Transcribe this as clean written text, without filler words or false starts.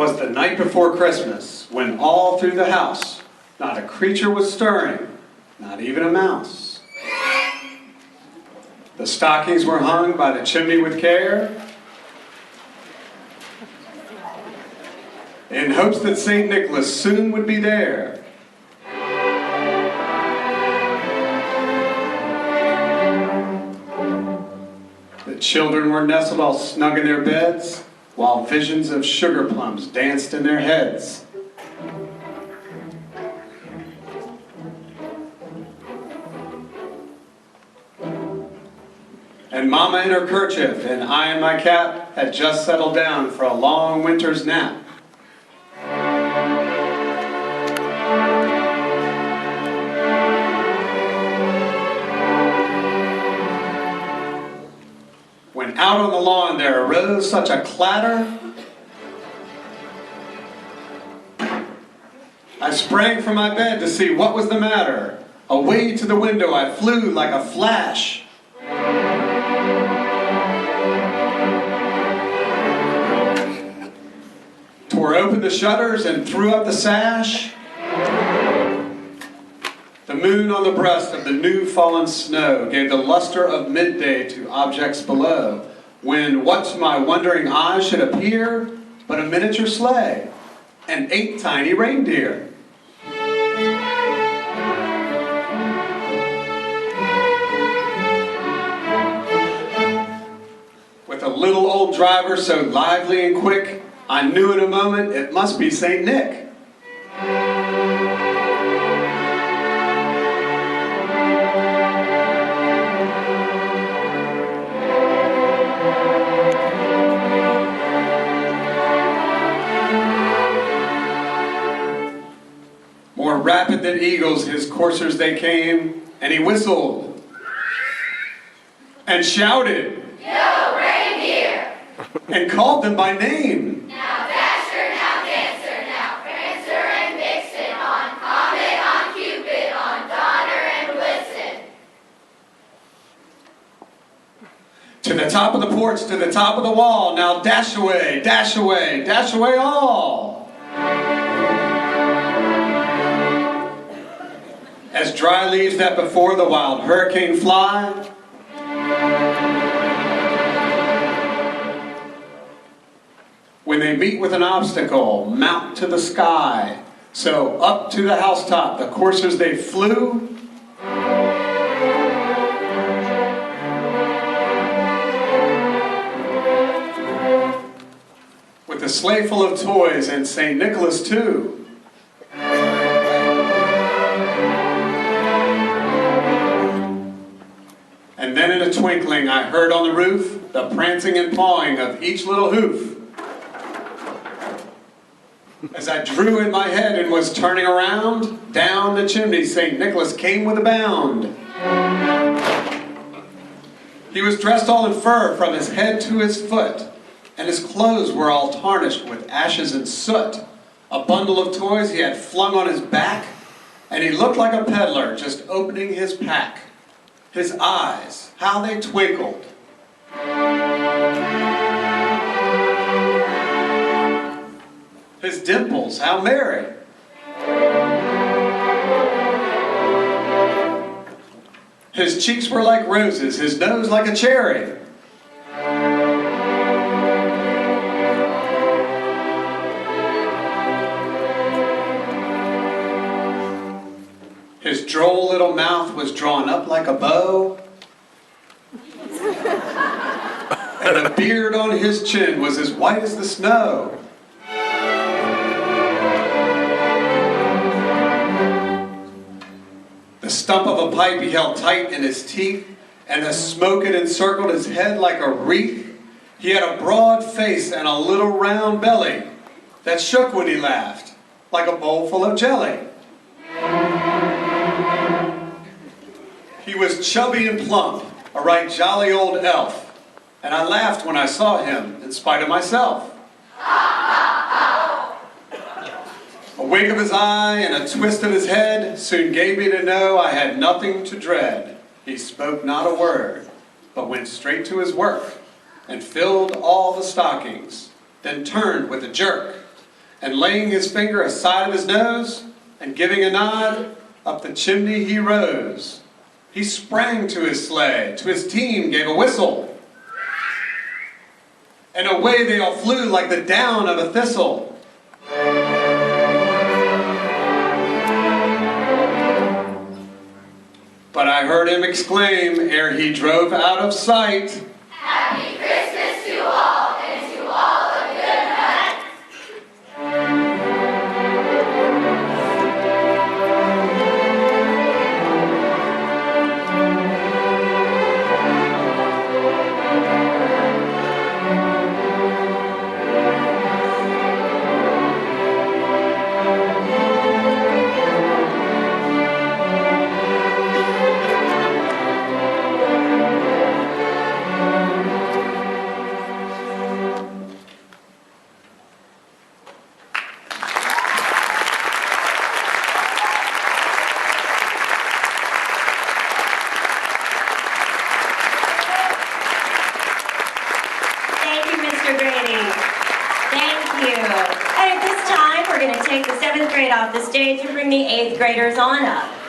'Twas the night before Christmas, when all through the house not a creature was stirring, not even a mouse. The stockings were hung by the chimney with care, in hopes that St. Nicholas soon would be there. The children were nestled all snug in their beds, while visions of sugar plums danced in their heads. And Mama in her kerchief and I in my cap had just settled down for a long winter's nap. When out on the lawn there arose such a clatter, I sprang from my bed to see what was the matter. Away to the window I flew like a flash. Tore open the shutters and threw up the sash. The moon on the breast of the new fallen snow gave the luster of midday to objects below, when what to my wondering eyes should appear but a miniature sleigh and 8 tiny reindeer. With a little old driver so lively and quick, I knew in a moment it must be St. Nick. More rapid than eagles his coursers they came, and he whistled and shouted, "Yo, reindeer!" and called them by name. Now Dasher, now Dancer, now Prancer and Vixen, on Comet, on Cupid, on Donner and Blitzen. To the top of the porch, to the top of the wall, now dash away, dash away, dash away all. As dry leaves that before the wild hurricane fly, when they meet with an obstacle, mount to the sky. So up to the housetop the coursers they flew, with a sleigh full of toys and St. Nicholas too. And then in a twinkling I heard on the roof the prancing and pawing of each little hoof. As I drew in my head and was turning around, down the chimney St. Nicholas came with a bound. He was dressed all in fur from his head to his foot, and his clothes were all tarnished with ashes and soot. A bundle of toys he had flung on his back, and he looked like a peddler just opening his pack. His eyes, how they twinkled. His dimples, how merry. His cheeks were like roses, his nose like a cherry. His droll little mouth was drawn up like a bow, and the beard on his chin was as white as the snow. The stump of a pipe he held tight in his teeth, and the smoke it encircled his head like a wreath. He had a broad face and a little round belly that shook when he laughed, like a bowl full of jelly. He was chubby and plump, a right jolly old elf, and I laughed when I saw him, in spite of myself. A wink of his eye and a twist of his head soon gave me to know I had nothing to dread. He spoke not a word, but went straight to his work, and filled all the stockings, then turned with a jerk and laying his finger aside of his nose, and giving a nod, up the chimney he rose. He sprang to his sleigh, to his team gave a whistle, and away they all flew like the down of a thistle. But I heard him exclaim, ere he drove out of sight, Happy Christmas to all, and to all a good night. Thank you, Mr. Grady. Thank you. And at this time, we're going to take the 7th grade off the stage and bring the 8th graders on up.